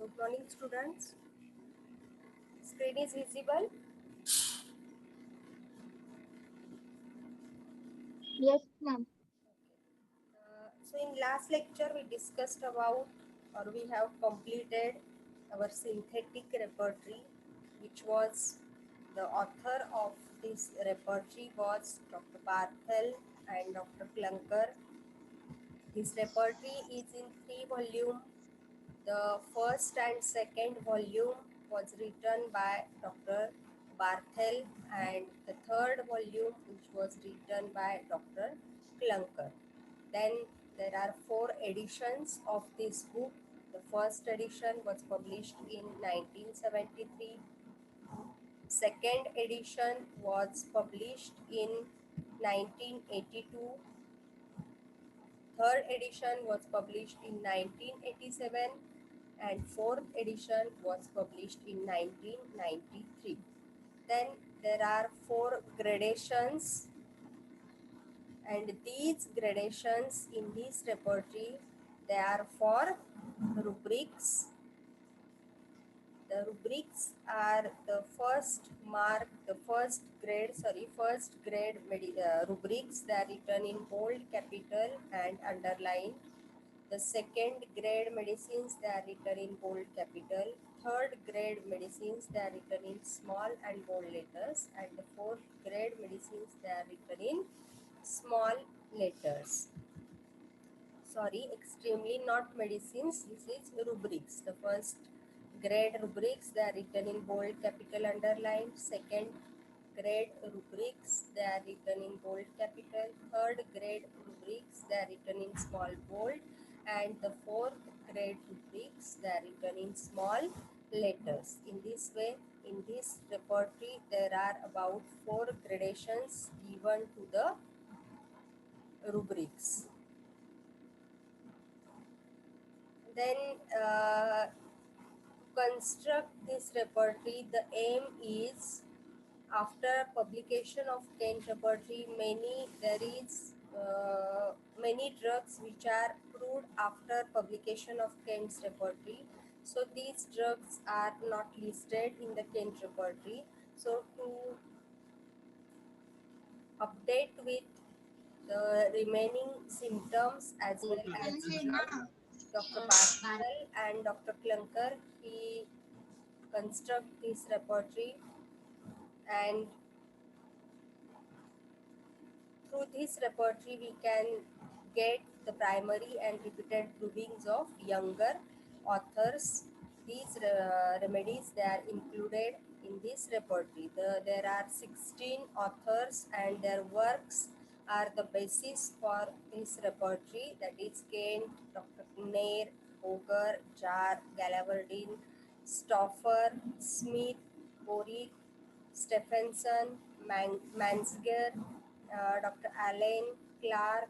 Good morning, students. Screen is visible. Yes, ma'am. So in last lecture we discussed about, or we have completed our synthetic repertory, which was the author of this repertory was Dr. Barthel and Dr. Clunker. This repertory is in 3 volumes. The first and second volume was written by Dr. Barthel, and the third volume, which was written by Dr. Clunker. Then there are 4 editions of this book. The first edition was published in 1973. Second edition was published in 1982. Third edition was published in 1987 and fourth edition was published in 1993. Then there are 4 gradations, and these gradations in this repertory, they are for rubrics. The rubrics are the first mark, the first grade rubrics. They are written in bold, capital and underlined. The second grade medicines, they are written in bold capital. Third grade medicines, they are written in small and bold letters. And the fourth grade medicines, they are written in small letters. Sorry, extremely not medicines. This is rubrics. The first grade rubrics, they are written in bold capital underlined. Second grade rubrics, they are written in bold capital. Third grade rubrics, they are written in small bold. And the fourth grade rubrics, they are written in small letters. In this way, in this repertory, there are about 4 gradations given to the rubrics. Then construct this repertory, the aim is, after publication of Kent repertory, many drugs which are proved after publication of Kent's repertory. So these drugs are not listed in the Kent repertory. So to update with the remaining symptoms as well as results, Dr. Bartel and Dr. Clunker, he construct this repertory, and through this repertory we can get the primary and repeated provings of younger authors. These remedies, they are included in this repertory. There are 16 authors and their works are the basis for this repertory, that is Kent, Dr. Nair, Boger, Jar, Galaverdine, Stauffer, Smith, Boric, Stephenson, Mansger, Dr. Allen, Clark,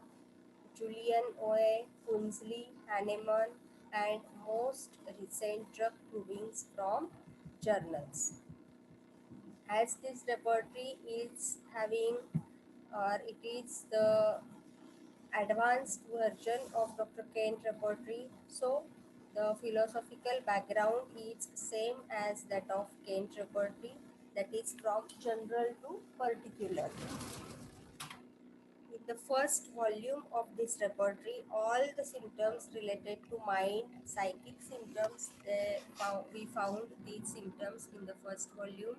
Julian Oe, Kunzli, Hahnemann, and most recent drug provings from journals. As this repertory is having, or it is the advanced version of Dr. Kent repertory, so the philosophical background is same as that of Kent repertory, that is from general to particular. In the first volume of this repertory, all the symptoms related to mind, psychic symptoms, we found these symptoms in the first volume.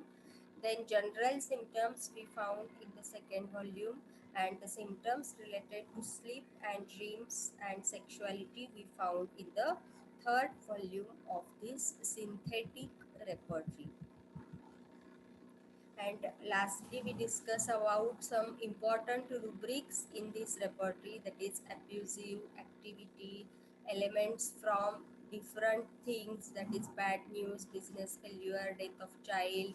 Then general symptoms we found in the second volume, and the symptoms related to sleep and dreams and sexuality we found in the third volume of this synthetic repertory. And lastly, we discuss about some important rubrics in this repertory, that is abusive activity, elements from different things, that is bad news, business failure, death of child,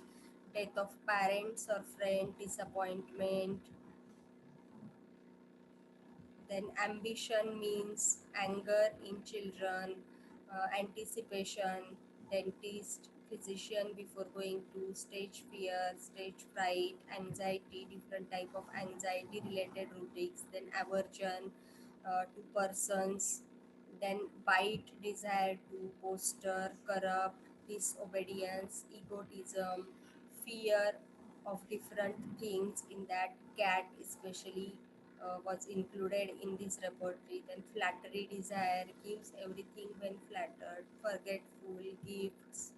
death of parents or friend, disappointment. Then ambition means anger in children, anticipation, dentist, physician before going to, stage fear, stage fright, anxiety, different type of anxiety related rubrics. Then aversion to persons, then bite, desire to, poster, corrupt, disobedience, egotism, fear of different things in that cat especially was included in this repertory. Then flattery, desire, gives everything when flattered, forgetful, gifts,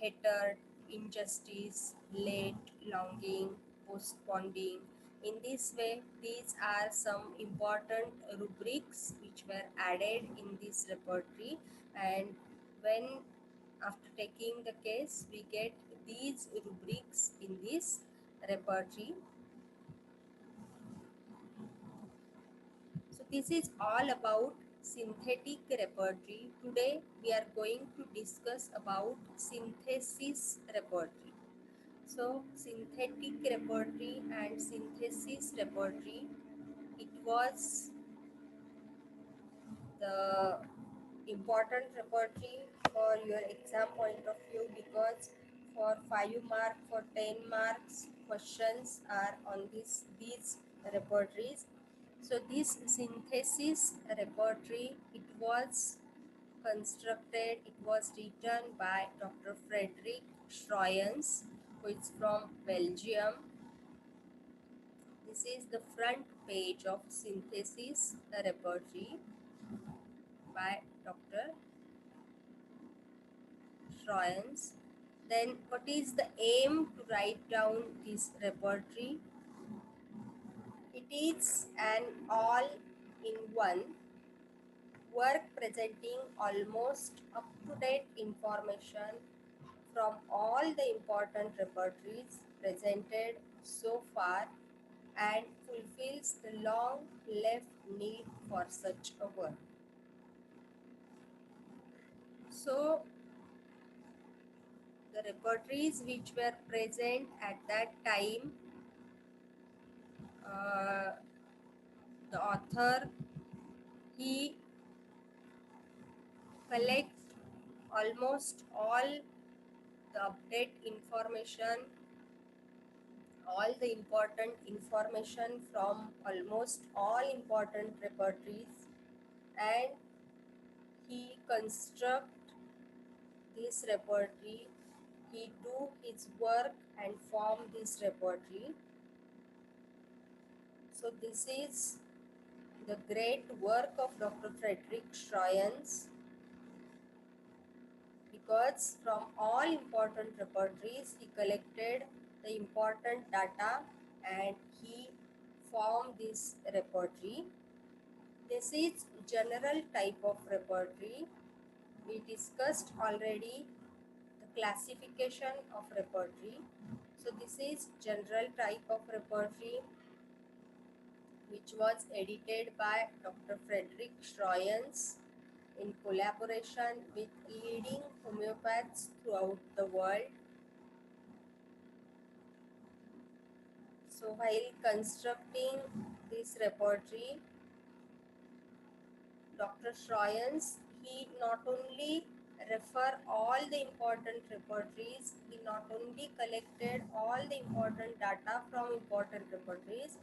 hatred, injustice, late, longing, postponing. In this way, these are some important rubrics which were added in this repertory, and when after taking the case we get these rubrics in this repertory. So this is all about synthetic repertory. Today we are going to discuss about synthesis repertory. So synthetic repertory and synthesis repertory, it was the important repertory for your exam point of view, because for 5 mark, for 10 marks questions are on these repertories. So this synthesis repertory, it was constructed, it was written by Dr. Frederick Schroyens, who is from Belgium. This is the front page of synthesis repertory by Dr. Schroyens. Then what is the aim to write down this repertory? It is an all-in-one work presenting almost up-to-date information from all the important repertories presented so far, and fulfills the long left need for such a work. So the repertories which were present at that time, uh, the author, he collect almost all the update information, all the important information from almost all important repertories, and he construct this repertory, he do his work and form this repertory. So this is the great work of Dr. Frederick Schroyens, because from all important repertories he collected the important data and he formed this repertory. This is general type of repertory. We discussed already the classification of repertory. So this is general type of repertory which was edited by Dr. Frederick Schroyens in collaboration with leading homeopaths throughout the world. So while constructing this repertory, Dr. Schroyens, he not only refer all the important repertories, he not only collected all the important data from important repertories,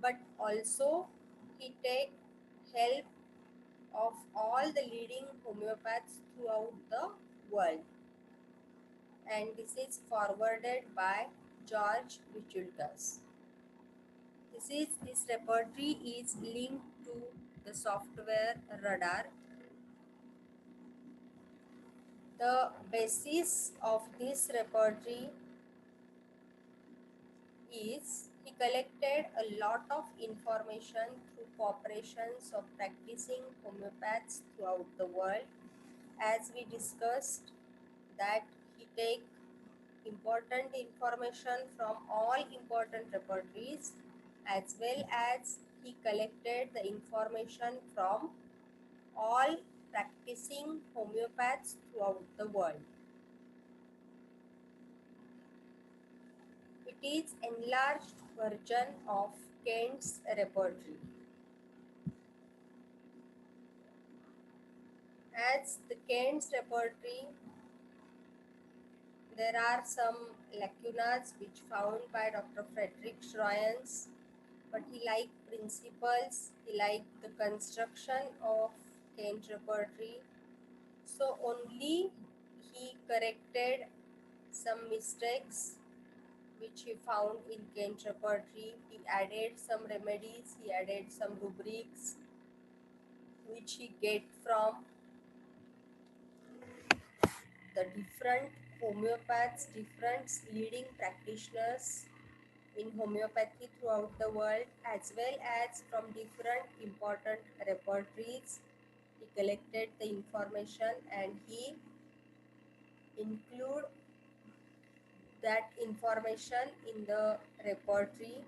but also he take help of all the leading homeopaths throughout the world. And this is forwarded by George Vichultas. This repertory is linked to the software Radar. The basis of this repertory is he collected a lot of information through cooperations of practicing homeopaths throughout the world. As we discussed, that he take important information from all important repertories, as well as he collected the information from all practicing homeopaths throughout the world. It is enlarged version of Kent's repertory. As the Kent's repertory, there are some lacunas which found by Dr. Frederick Schroyens, but he liked principles, he liked the construction of Kent repertory. So only he corrected some mistakes which he found in Kent repertory. He added some remedies, he added some rubrics which he get from the different homeopaths, different leading practitioners in homeopathy throughout the world, as well as from different important repertories. He collected the information and he include that information in the repertory,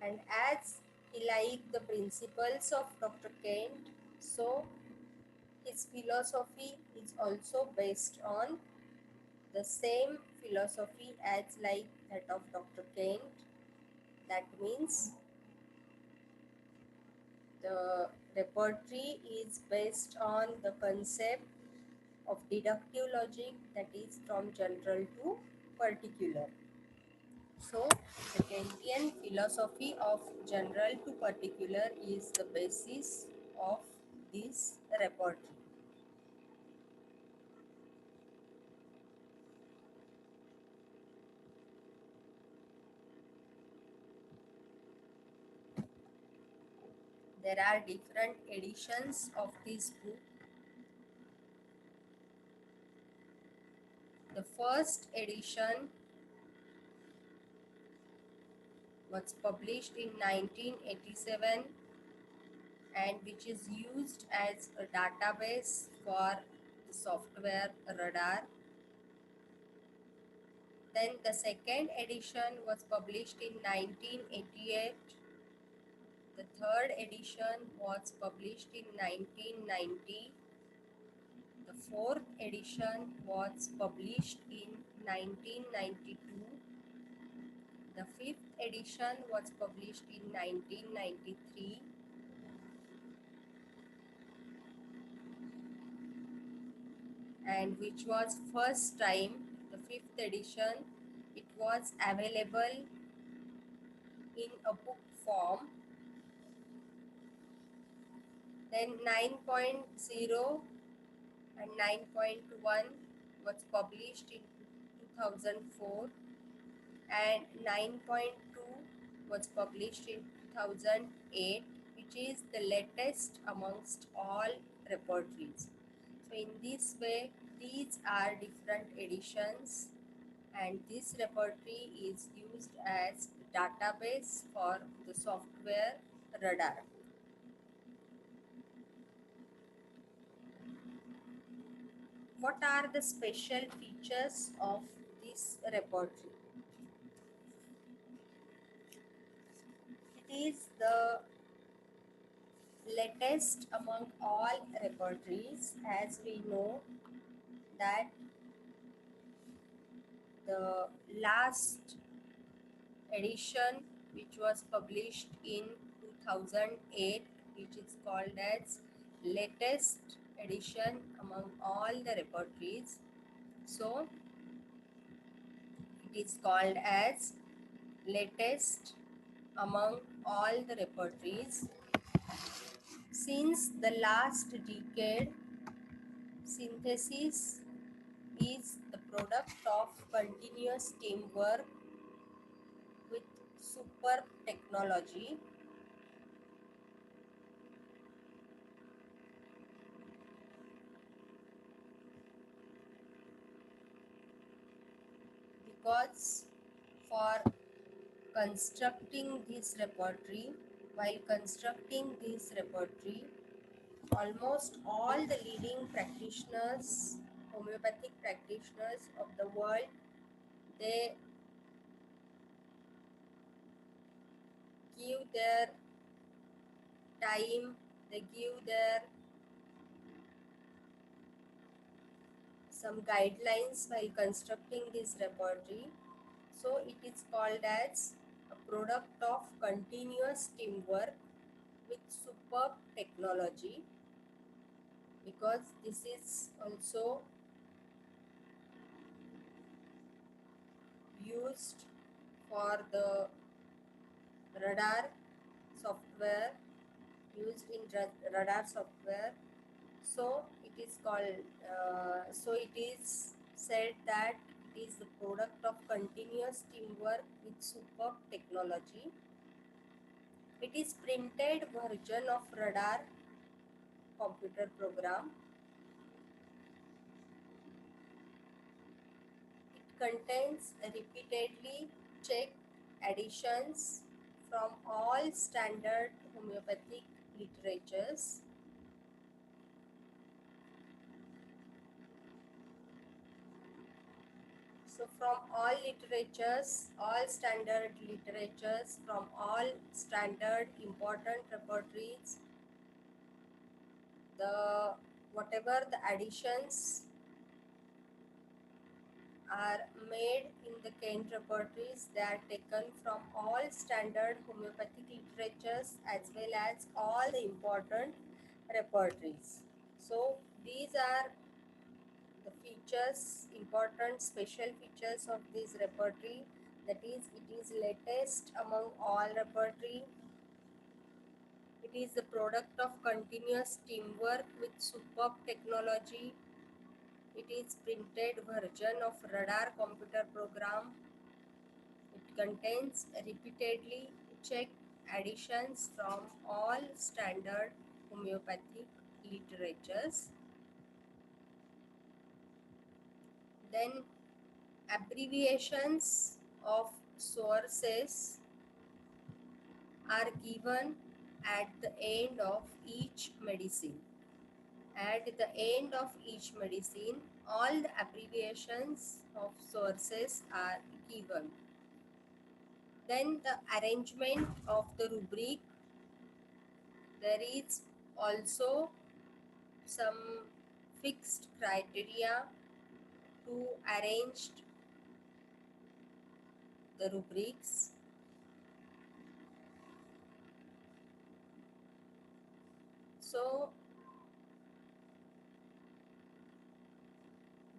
and as he liked the principles of Dr. Kent, so his philosophy is also based on the same philosophy as like that of Dr. Kent. That means the repertory is based on the concept of deductive logic, that is from general to particular. So the Kantian philosophy of general to particular is the basis of this repertory. There are different editions of this book. The first edition was published in 1987 and which is used as a database for the software radar. Then the second edition was published in 1988. The third edition was published in 1990. The fourth edition was published in 1992. The fifth edition was published in 1993. And which was first time, the fifth edition, it was available in a book form. Then 9.0 and 9.1 was published in 2004 and 9.2 was published in 2008, which is the latest amongst all repertories. So in this way, these are different editions and this repertory is used as database for the software radar. What are the special features of this repertory? It is the latest among all repertories, as we know that the last edition which was published in 2008, which is called as latest edition among all the repertories. So it is called as latest among all the repertories. Since the last decade, synthesis is the product of continuous teamwork with superb technology. Because for constructing this repertory, while constructing this repertory, almost all the leading practitioners, homeopathic practitioners of the world, they give their time, they give their some guidelines while constructing this repertory. So it is called as a product of continuous teamwork with superb technology, because this is also used for the radar software used in radar software. So it is called, so it is said that it is the product of continuous teamwork with superb technology. It is printed version of radar computer program. It contains repeatedly checked additions from all standard homeopathic literatures. So from all literatures, all standard literatures, from all standard important repertories, the whatever the additions are made in the Kent repertories, they are taken from all standard homeopathic literatures as well as all the important repertories. So these are the features, important special features of this repertory. That is, it is latest among all repertory. It is the product of continuous teamwork with superb technology. It is printed version of radar computer program. It contains repeatedly checked additions from all standard homeopathic literatures. Then abbreviations of sources are given at the end of each medicine. At the end of each medicine, all the abbreviations of sources are given. Then the arrangement of the rubric, there is also some fixed criteria to arrange the rubrics. So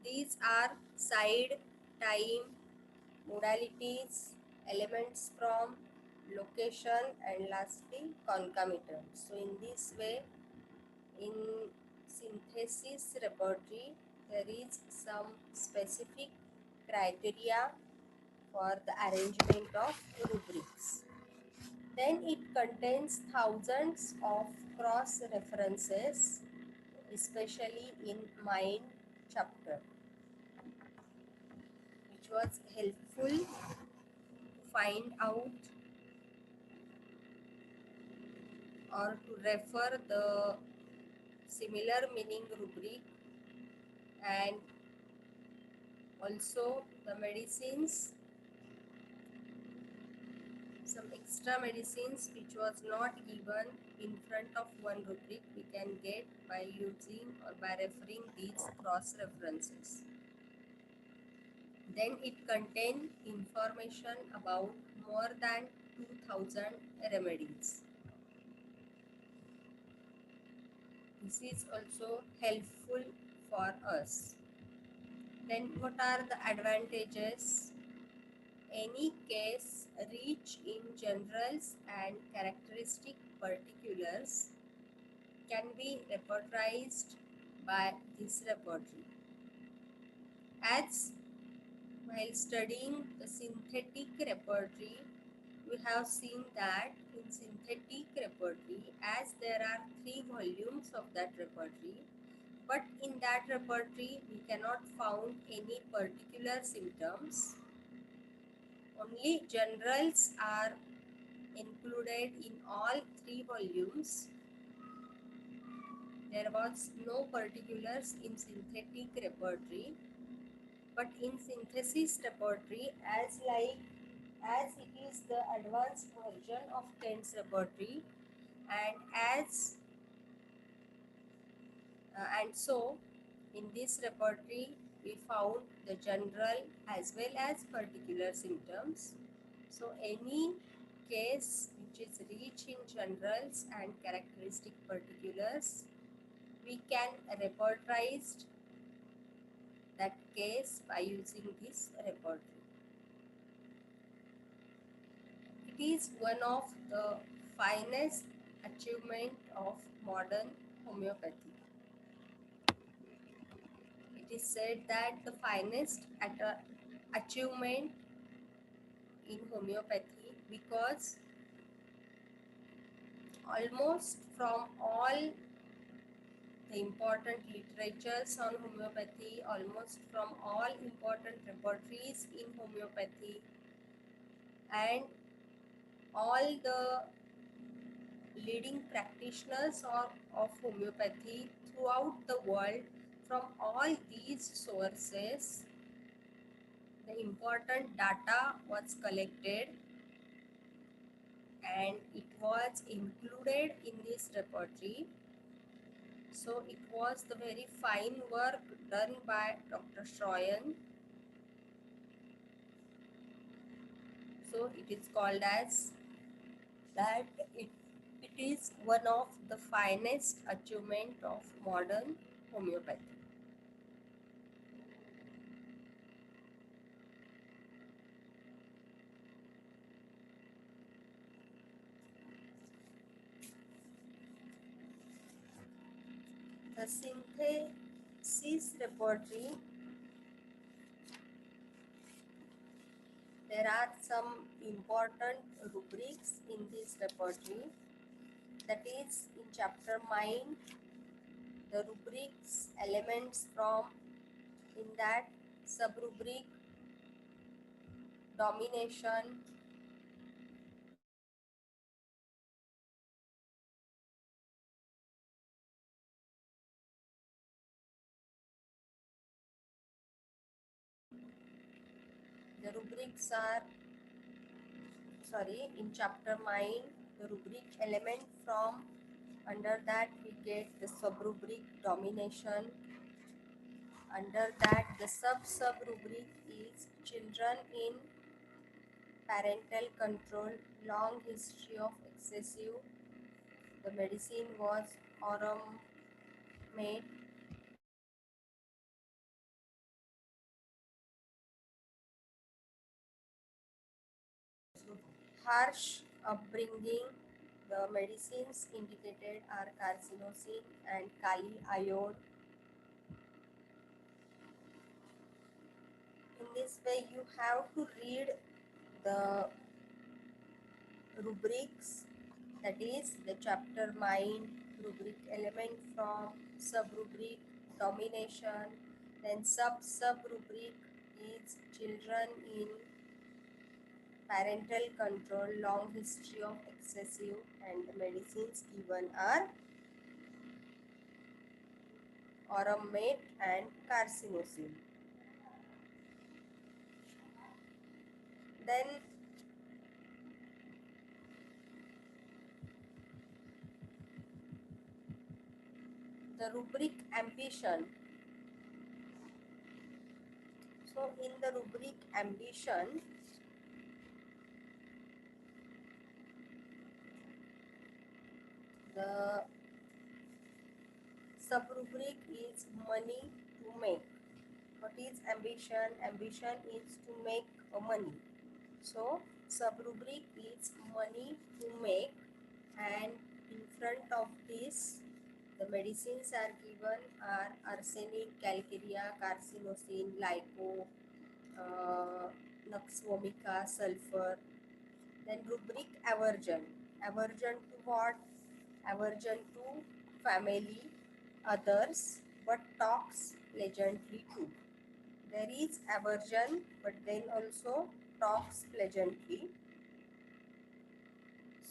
these are side, time, modalities, elements from, location, and lastly concomitant. So in this way, in synthesis repertory, there is some specific criteria for the arrangement of rubrics. Then it contains thousands of cross references, especially in mind chapter, which was helpful to find out or to refer the similar meaning rubric, and also the medicines, some extra medicines which was not given in front of one rubric we can get by using or by referring these cross references. Then it contains information about more than 2000 remedies. This is also helpful for us. Then what are the advantages? Any case rich in generals and characteristic particulars can be repertorized by this repertory. As while studying the synthetic repertory, we have seen that in synthetic repertory, as there are 3 volumes of that repertory, but in that repertory we cannot found any particular symptoms. Only generals are included in all 3 volumes. There was no particulars in synthetic repertory, but in synthesis repertory, as it is the advanced version of Kent's repertory, and so in this repertory we found the general as well as particular symptoms. So any case which is rich in generals and characteristic particulars, we can repertorize that case by using this repertory. It is one of the finest achievement of modern homeopathy. It is said that the finest achievement in homeopathy, because almost from all the important literatures on homeopathy, almost from all important repertories in homeopathy, and all the leading practitioners of homeopathy throughout the world, from all these sources, the important data was collected and it was included in this repertory. So it was the very fine work done by Dr. Schroyen. So it is called as that it is one of the finest achievement of modern homeopathy. The synthesis repertory, there are some important rubrics in this repertory. That is, in chapter mind, the rubrics elements from in that subrubric domination, the rubrics are in chapter mind, the rubric element from under that we get the subrubric domination. Under that, the sub-rubric is children in parental control, long history of excessive. The medicine was Oromate. Harsh upbringing. The medicines indicated are carcinosin and kali iode. In this way, you have to read the rubrics, that is the chapter mind, rubric element from, sub-rubric domination, then sub-rubric is children in parental control, long history of excessive, and the medicines given are Oromate and carcinosin. Then the rubric ambition. So in the rubric ambition, the sub-rubric is money to make. What is ambition? Ambition is to make money. So sub-rubric is money to make, and in front of this the medicines are given are arsenic, calcarea, carcinosin, lipo, nux vomica, sulfur. Then rubric aversion. Aversion to what? Aversion to family, others, but talks pleasantly too. There is aversion, but then also talks pleasantly.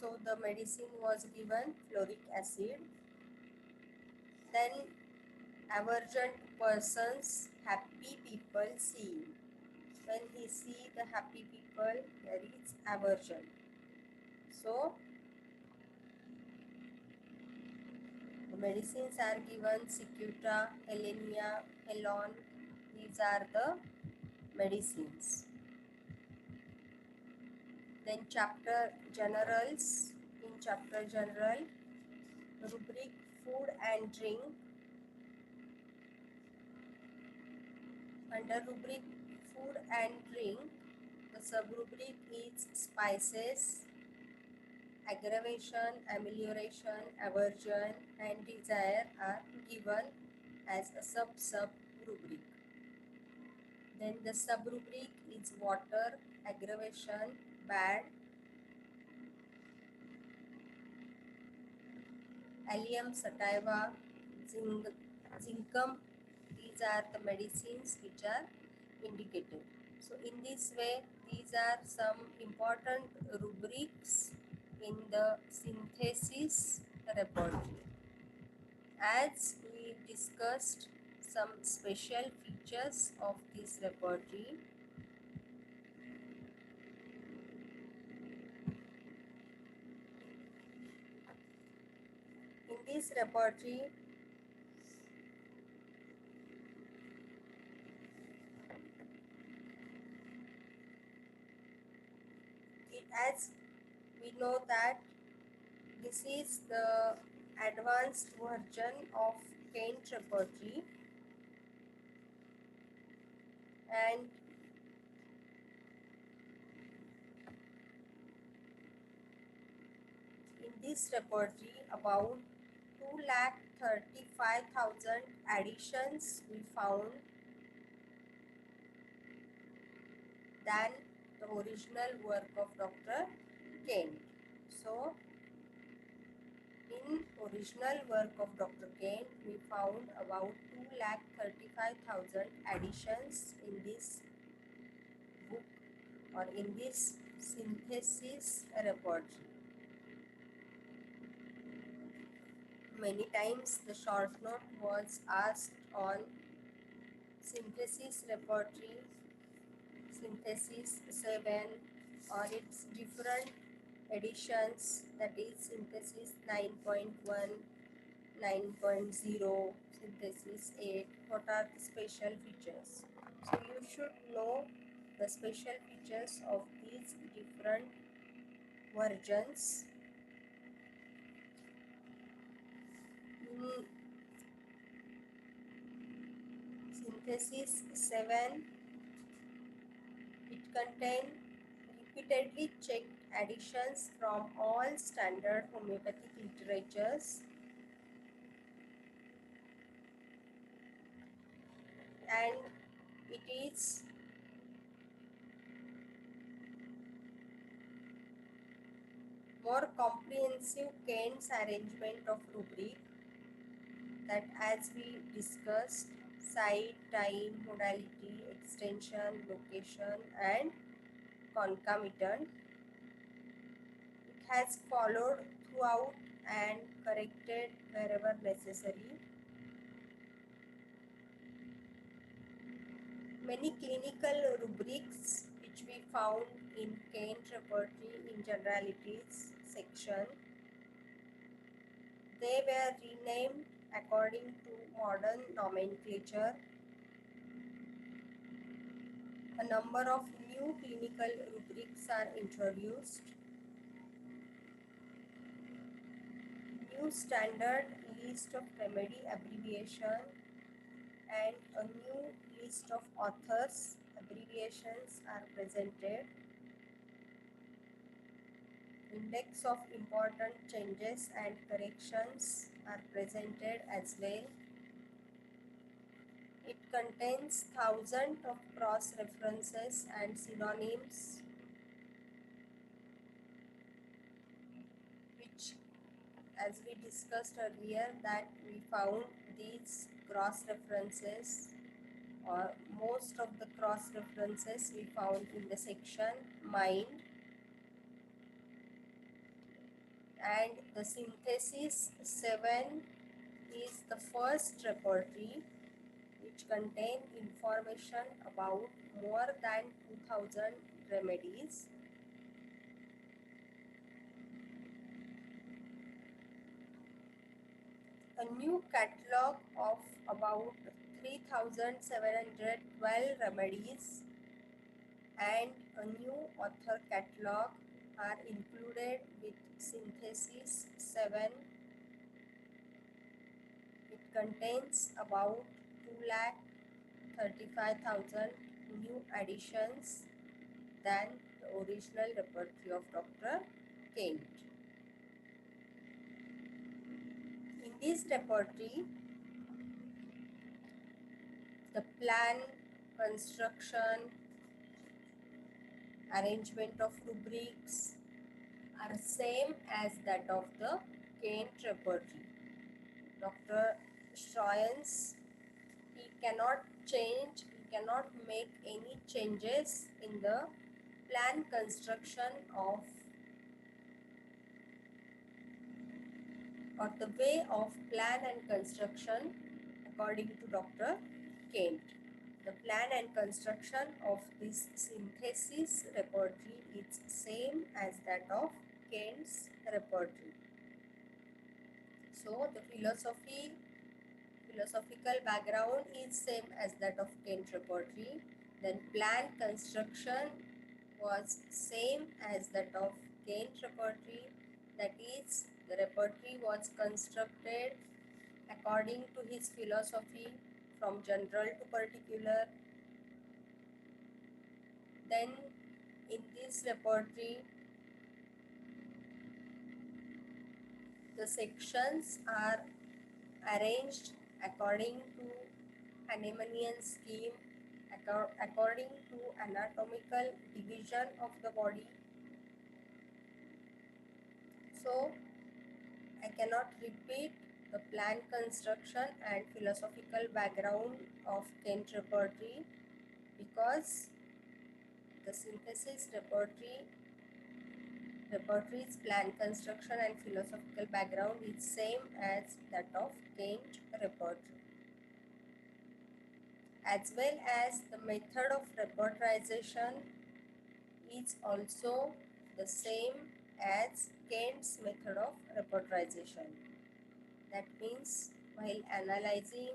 So the medicine was given fluoric acid. Then aversion to persons, happy people see. When he see the happy people, there is aversion. So the medicines are given Cicuta, Helenia, Helon. These are the medicines. Then chapter generals. In chapter general, rubric food and drink. Under rubric food and drink, the subrubric is spices. aggravation, amelioration, aversion, and desire are given as a sub-rubric. Then the sub-rubric is water, aggravation, bad, allium, sativa, zincum. These are the medicines which are indicated. So in this way, these are some important rubrics in the synthesis repertory. As we discussed some special features of this repertory, in this repertory, as we know that this is the advanced version of Kent repertory, and in this repertory about 2,35,000 additions we found than the original work of Dr. Kent. So in original work of Dr. Kent, we found about 2,35,000 additions in this book or in this synthesis repertory. Many times the short note was asked on synthesis repertory, synthesis 7 or its different editions, that is synthesis 9.1, 9.0, synthesis 8. What are the special features? So you should know the special features of these different versions. In synthesis 7, it contains repeatedly checked additions from all standard homeopathic literatures, and it is more comprehensive Kent's arrangement of rubric that, as we discussed, site, time, modality, extension, location, and concomitant. It has followed throughout and corrected wherever necessary. Many clinical rubrics which we found in Kent repertory in generalities section, they were renamed according to modern nomenclature. A number of new clinical rubrics are introduced. New standard list of remedy abbreviation and a new list of authors abbreviations are presented. Index of important changes and corrections are presented as well. It contains thousands of cross references and synonyms, which, as we discussed earlier, that we found these cross references, or most of the cross references we found in the section mind. And the synthesis 7 is the first repertory which contain information about more than 2000 remedies. A new catalog of about 3712 remedies and a new author catalog are included with synthesis 7. It contains about 2,35,000 new additions than the original repertory of Dr. Kent. this repertory, the plan, construction, arrangement of rubrics are same as that of the Kent repertory. Dr. Stroyens, he cannot change, he cannot make any changes in the plan construction of or the way of plan and construction according to Dr. Kent. The plan and construction of this synthesis repertory is same as that of Kent's repertory. So the philosophical background is same as that of Kent repertory. Then plan construction was same as that of Kent repertory. That is, the repertory was constructed according to his philosophy from general to particular. Then in this repertory, the sections are arranged according to Hahnemannian scheme, according to anatomical division of the body. So I cannot repeat the plan construction and philosophical background of Kent repertory because the synthesis repertory's plan construction and philosophical background is same as that of Kent repertory. As well as the method of repertorization is also the same as Kent's method of repertorization. That means while analyzing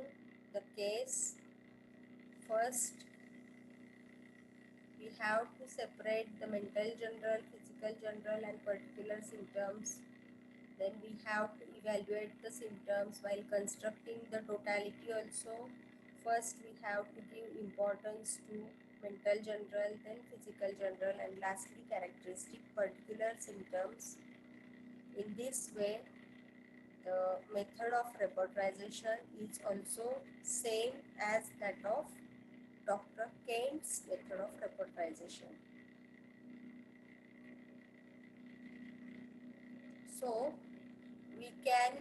the case, first we have to separate the mental general, physical general and particular symptoms. Then we have to evaluate the symptoms while constructing the totality also. First we have to give importance to mental general, then physical general and lastly characteristic particular symptoms. In this way, the method of repertorization is also same as that of Dr. Kent's method of repertorization. So we can